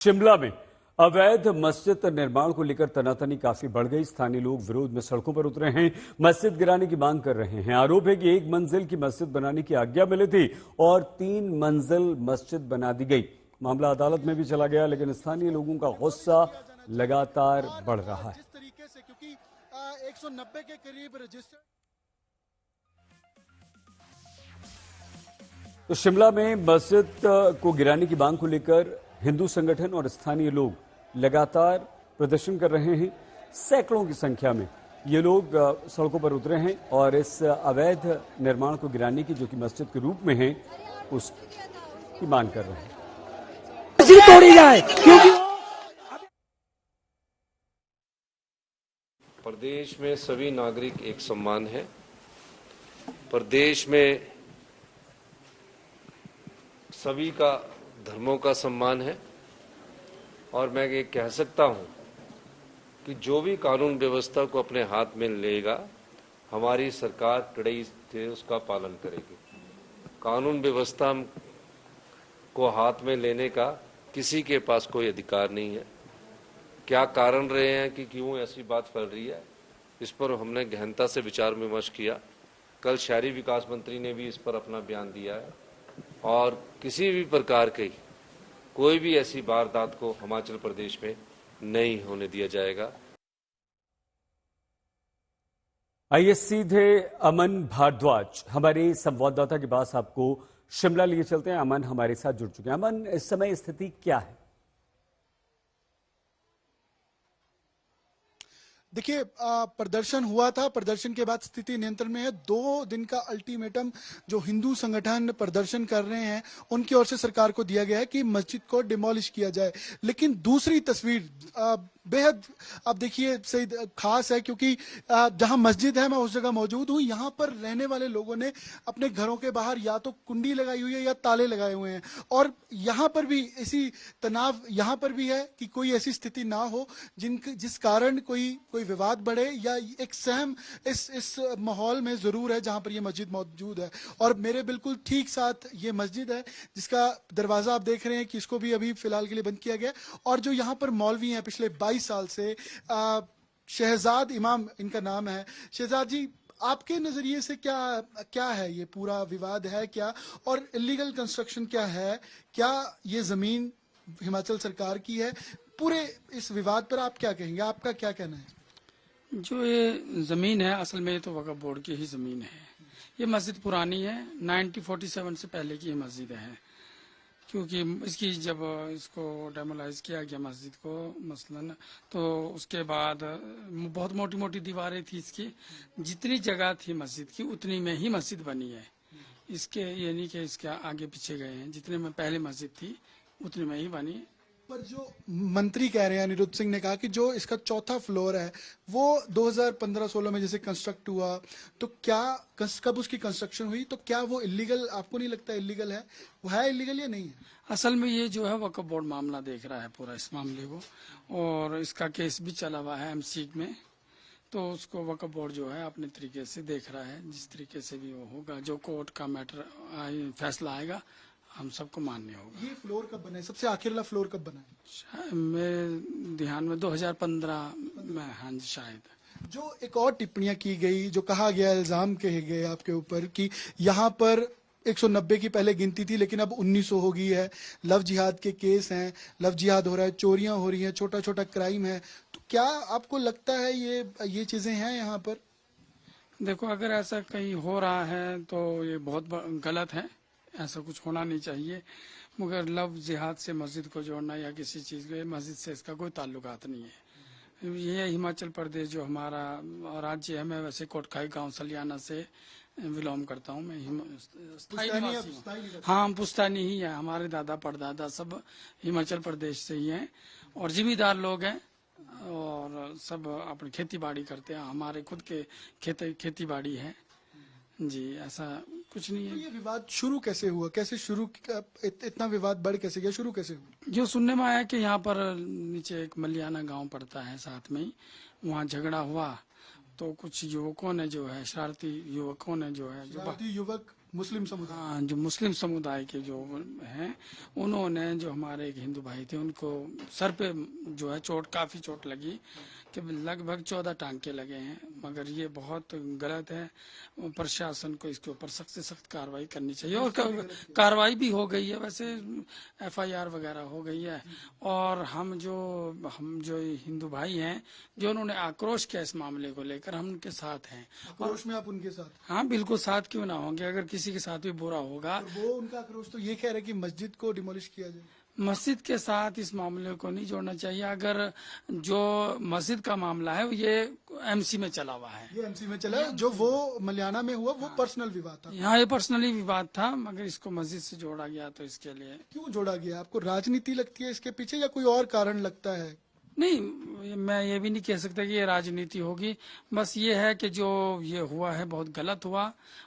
शिमला में अवैध मस्जिद निर्माण को लेकर तनातनी काफी बढ़ गई। स्थानीय लोग विरोध में सड़कों पर उतरे हैं, मस्जिद गिराने की मांग कर रहे हैं। आरोप है कि 1 मंजिल की मस्जिद बनाने की आज्ञा मिली थी और 3 मंजिल मस्जिद बना दी गई। मामला अदालत में भी चला गया, लेकिन स्थानीय लोगों का गुस्सा लगातार बढ़ रहा है। जिस तरीके से क्योंकि 190 के करीब रजिस्टर्ड। तो शिमला में मस्जिद को गिराने की मांग को लेकर हिंदू संगठन और स्थानीय लोग लगातार प्रदर्शन कर रहे हैं। सैकड़ों की संख्या में ये लोग सड़कों पर उतरे हैं और इस अवैध निर्माण को गिराने की, जो कि मस्जिद के रूप में है, उसकी मांग कर रहे हैं। तोड़ी जाए क्योंकि प्रदेश में सभी नागरिक एक समान है। प्रदेश में सभी का धर्मों का सम्मान है और मैं ये कह सकता हूं कि जो भी कानून व्यवस्था को अपने हाथ में लेगा, हमारी सरकार कड़ाई से उसका पालन करेगी। कानून व्यवस्था को हाथ में लेने का किसी के पास कोई अधिकार नहीं है। क्या कारण रहे हैं कि क्यों ऐसी बात फैल रही है, इस पर हमने गहनता से विचार विमर्श किया। कल शहरी विकास मंत्री ने भी इस पर अपना बयान दिया है और किसी भी प्रकार की कोई भी ऐसी वारदात को हिमाचल प्रदेश में नहीं होने दिया जाएगा। आइए सीधे अमन भारद्वाज, हमारे संवाददाता के पास आपको शिमला लिए चलते हैं। अमन हमारे साथ जुड़ चुके हैं। अमन, इस समय स्थिति क्या है? देखिए, प्रदर्शन हुआ था। प्रदर्शन के बाद स्थिति नियंत्रण में है। 2 दिन का अल्टीमेटम जो हिंदू संगठन प्रदर्शन कर रहे हैं उनकी ओर से सरकार को दिया गया है कि मस्जिद को डिमोलिश किया जाए। लेकिन दूसरी तस्वीर बेहद, अब देखिए, सही खास है क्योंकि जहां मस्जिद है मैं उस जगह मौजूद हूं। यहां पर रहने वाले लोगों ने अपने घरों के बाहर या तो कुंडी लगाई हुई है या ताले लगाए हुए हैं और यहां पर भी इसी तनाव यहां पर भी है कि कोई ऐसी स्थिति ना हो जिस कारण कोई विवाद बढ़े या एक सहम इस माहौल में जरूर है जहां पर ये मस्जिद मौजूद है। और मेरे बिल्कुल ठीक साथ ये मस्जिद है जिसका दरवाजा आप देख रहे हैं कि इसको भी अभी फिलहाल के लिए बंद किया गया। और जो यहाँ पर मौलवी हैं पिछले 22 साल से, शहजाद इमाम इनका नाम है। शहजाद जी, आपके नजरिए से क्या है ये पूरा विवाद है क्या, और इलीगल कंस्ट्रक्शन क्या है? क्या ये जमीन हिमाचल सरकार की है? पूरे इस विवाद पर आप क्या कहेंगे? आपका क्या कहना है? जो ये जमीन है असल में ये तो वक्फ बोर्ड की ही जमीन है। ये मस्जिद पुरानी है, 1947 से पहले की मस्जिद है। क्योंकि इसकी जब इसको डेमोलाइज किया गया मस्जिद को मसलन, तो उसके बाद बहुत मोटी मोटी दीवारें थी इसकी। जितनी जगह थी मस्जिद की उतनी में ही मस्जिद बनी है। इसके ये नहीं कि इसके आगे पीछे गए हैं। जितने में पहले मस्जिद थी उतने में ही बनी। पर जो मंत्री कह रहे हैं, अनिरुद्ध सिंह ने कहा कि जो इसका 4था फ्लोर है वो 2015-16 में जैसे कंस्ट्रक्ट हुआ, तो क्या कब उसकी कंस्ट्रक्शन हुई, तो क्या वो इलीगल, आपको नहीं लगता इलीगल है? वो है इलीगल या नहीं है? असल में ये जो है वक्फ बोर्ड मामला देख रहा है पूरा इस मामले को, और इसका केस भी चला हुआ है एमसी में। तो उसको वक्फ बोर्ड जो है अपने तरीके से देख रहा है। जिस तरीके से भी वो होगा, जो कोर्ट का मैटर फैसला आएगा हम सबको मान्य होगा। ये फ्लोर कब बना है? सबसे आखिर वाला फ्लोर कब बना है? मेरे ध्यान में 2015 में, हाँ जी शायद। जो एक और टिप्पणियां की गई, जो कहा गया, इल्जाम कहे गए आपके ऊपर कि यहाँ पर 190 की पहले गिनती थी लेकिन अब 1900 हो गई है। लव जिहाद के केस हैं, लव जिहाद हो रहा है, चोरियां हो रही हैं, छोटा छोटा क्राइम है। तो क्या आपको लगता है ये चीजें हैं यहाँ पर? देखो, अगर ऐसा कहीं हो रहा है तो ये बहुत गलत है। ऐसा कुछ होना नहीं चाहिए। मगर लव जिहाद से मस्जिद को जोड़ना या किसी चीज को, मस्जिद से इसका कोई ताल्लुकात नहीं है। ये हिमाचल प्रदेश जो हमारा राज्य है, मैं वैसे कोटखाई गांव सलियाना से बिलोंग करता हूँ। मैं स्थायी निवासी हूँ। हाँ, हम पुश्तैनी ही है। हमारे दादा परदादा सब हिमाचल प्रदेश से ही हैं और जिम्मेदार लोग हैं और सब अपनी खेती बाड़ी करते हैं। हमारे खुद के खेती बाड़ी है जी। ऐसा कुछ नहीं है। तो ये विवाद शुरू कैसे हुआ? कैसे शुरू, इतना विवाद बढ़ कैसे गया? शुरू कैसे हुआ? जो सुनने में आया कि यहाँ पर नीचे एक मलियाना गांव पड़ता है साथ में ही, वहाँ झगड़ा हुआ तो कुछ युवकों ने जो है, शरारती युवकों ने जो है, शरारती युवक मुस्लिम समुदाय। हाँ, जो मुस्लिम समुदाय के जो हैं, उन्होंने जो हमारे एक हिंदू भाई थे उनको सर पे जो है काफी चोट लगी कि लगभग 14 टांके लगे हैं। मगर ये बहुत गलत है। प्रशासन को इसके ऊपर सख्त से सख्त कार्रवाई करनी चाहिए और कार्रवाई भी हो गई है। वैसे FIR वगैरह हो गई है। और हम जो हिंदू भाई हैं जो उन्होंने आक्रोश किया इस मामले को लेकर, हम उनके साथ हैं। आक्रोश में आप उनके साथ? हाँ बिल्कुल, साथ क्यों ना होंगे। अगर किसी के साथ भी बुरा होगा, वो उनका आक्रोश तो ये कह रहे हैं कि मस्जिद को डिमोलिश किया जाए। मस्जिद के साथ इस मामले को नहीं जोड़ना चाहिए। अगर जो मस्जिद का मामला है ये MC में चला हुआ है, ये MC में चला है। जो वो मलियाना में हुआ वो पर्सनल विवाद था। यहाँ ये पर्सनली विवाद था, मगर इसको मस्जिद से जोड़ा गया तो इसके लिए। क्यों जोड़ा गया? आपको राजनीति लगती है इसके पीछे या कोई और कारण लगता है? नहीं, मैं ये भी नहीं कह सकता कि ये राजनीति होगी। बस ये है कि जो ये हुआ है बहुत गलत हुआ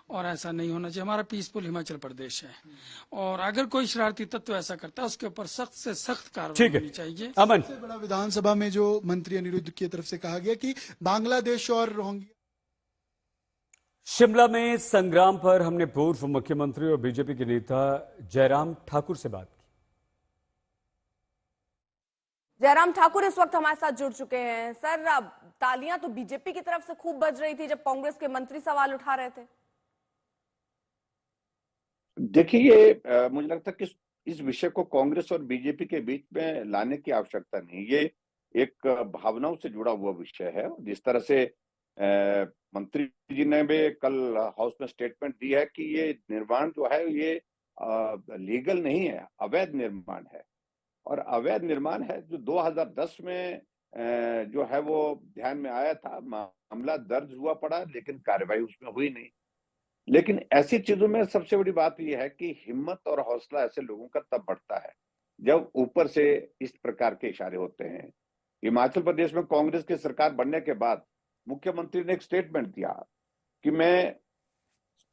और ऐसा नहीं होना चाहिए। हमारा पीसफुल हिमाचल प्रदेश है और अगर कोई शरारती तत्व ऐसा करता है उसके ऊपर सख्त से सख्त कार्रवाई होनी चाहिए। अमन, सबसे बड़ा विधानसभा में जो मंत्री अनिरुद्ध की तरफ से कहा गया कि बांग्लादेश और रोहिंग्या। शिमला में संग्राम पर हमने पूर्व मुख्यमंत्री और बीजेपी के नेता जयराम ठाकुर से बात की। जयराम ठाकुर इस वक्त हमारे साथ जुड़ चुके हैं। सर, तालियां तो बीजेपी की तरफ से खूब बज रही थी जब कांग्रेस के मंत्री सवाल उठा रहे थे। देखिए, मुझे लगता है कि इस विषय को कांग्रेस और बीजेपी के बीच में लाने की आवश्यकता नहीं। ये एक भावनाओं से जुड़ा हुआ विषय है। जिस तरह से मंत्री जी ने भी कल हाउस में स्टेटमेंट दी है कि ये निर्माण जो है ये लीगल नहीं है, अवैध निर्माण है। और अवैध निर्माण है जो 2010 में जो है वो ध्यान में आया था, मामला दर्ज हुआ पड़ा, लेकिन कार्रवाई उसमें हुई नहीं। लेकिन ऐसी चीजों में सबसे बड़ी बात यह है कि हिम्मत और हौसला ऐसे लोगों का तब बढ़ता है जब ऊपर से इस प्रकार के इशारे होते हैं। हिमाचल प्रदेश में कांग्रेस की सरकार बनने के बाद मुख्यमंत्री ने एक स्टेटमेंट दिया कि मैं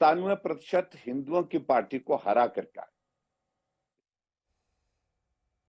97% हिंदुओं की पार्टी को हरा करके आया।